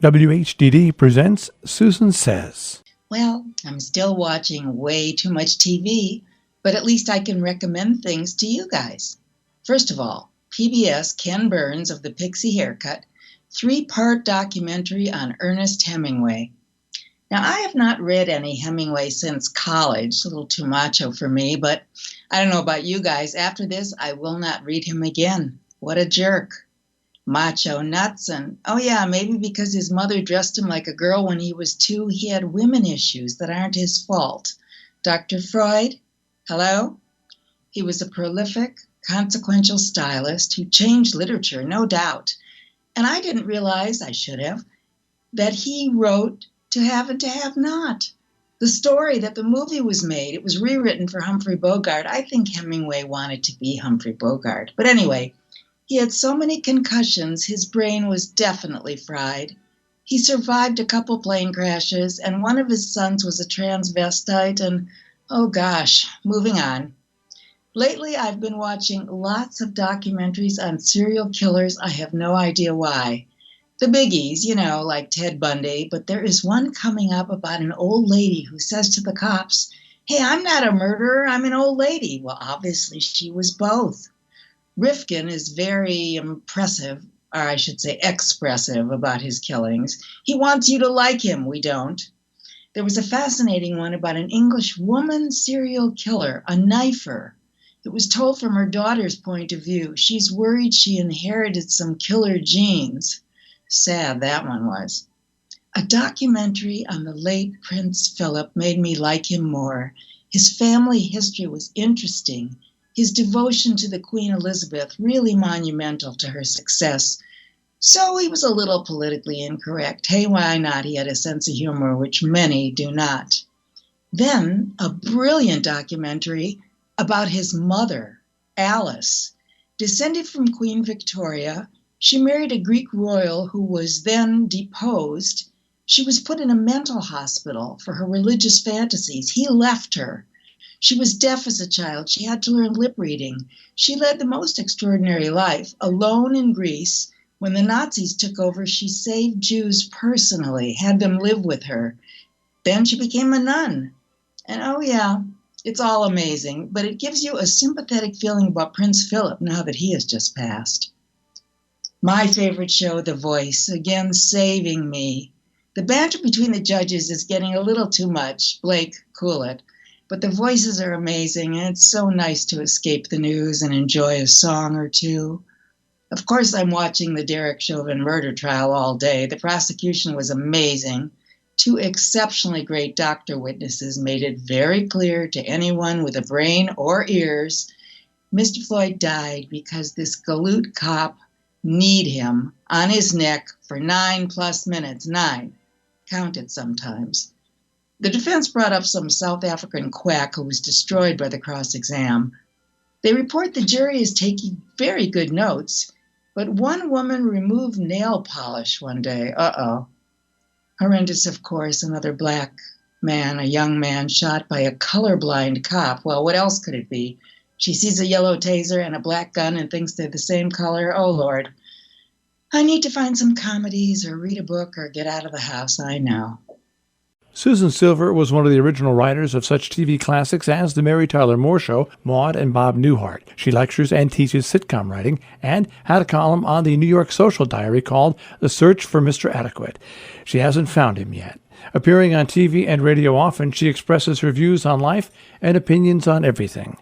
WHDD presents Susan Says. Well, I'm still watching way too much TV, but at least I can recommend things to you guys. First of all, PBS Ken Burns of the Pixie Haircut, 3-part documentary on Ernest Hemingway. Now, I have not read any Hemingway since college, a little too macho for me, but I don't know about you guys. After this, I will not read him again. What a jerk. Macho nuts, and oh yeah, maybe because his mother dressed him like a girl when he was 2, he had women issues that aren't his fault. Dr. Freud, hello? He was a prolific, consequential stylist who changed literature, no doubt. And I didn't realize, I should have, that he wrote To Have and to Have Not. The story that the movie was made, it was rewritten for Humphrey Bogart. I think Hemingway wanted to be Humphrey Bogart. But anyway, he had so many concussions, his brain was definitely fried. He survived a couple plane crashes, and one of his sons was a transvestite, and oh gosh, moving on. Lately, I've been watching lots of documentaries on serial killers. I have no idea why. The biggies, like Ted Bundy, but there is one coming up about an old lady who says to the cops, "Hey, I'm not a murderer, I'm an old lady." Well, obviously she was both. Rifkin is very impressive, or I should say expressive, about his killings. He wants you to like him. We don't. There was a fascinating one about an English woman serial killer, a knifer. It was told from her daughter's point of view. She's worried she inherited some killer genes. Sad that one was. A documentary on the late Prince Philip made me like him more. His family history was interesting. His devotion to the Queen Elizabeth really monumental to her success. So he was a little politically incorrect. Hey, why not? He had a sense of humor, which many do not. Then a brilliant documentary about his mother, Alice. Descended from Queen Victoria, she married a Greek royal who was then deposed. She was put in a mental hospital for her religious fantasies. He left her. She was deaf as a child. She had to learn lip reading. She led the most extraordinary life. Alone in Greece, when the Nazis took over, she saved Jews personally, had them live with her. Then she became a nun. And oh yeah, it's all amazing, but it gives you a sympathetic feeling about Prince Philip now that he has just passed. My favorite show, The Voice, again saving me. The banter between the judges is getting a little too much. Blake, cool it. But the voices are amazing, and it's so nice to escape the news and enjoy a song or two. Of course, I'm watching the Derek Chauvin murder trial all day. The prosecution was amazing. 2 exceptionally great doctor witnesses made it very clear to anyone with a brain or ears, Mr. Floyd died because this galoot cop kneed him on his neck for 9+ minutes. 9. Count it sometimes. The defense brought up some South African quack who was destroyed by the cross-exam. They report the jury is taking very good notes, but one woman removed nail polish one day. Uh-oh. Horrendous, of course, another black man, a young man, shot by a colorblind cop. Well, what else could it be? She sees a yellow taser and a black gun and thinks they're the same color. Oh, Lord. I need to find some comedies or read a book or get out of the house, I know. Susan Silver was one of the original writers of such TV classics as The Mary Tyler Moore Show, Maude, and Bob Newhart. She lectures and teaches sitcom writing and had a column on the New York Social Diary called The Search for Mr. Adequate. She hasn't found him yet. Appearing on TV and radio often, she expresses her views on life and opinions on everything.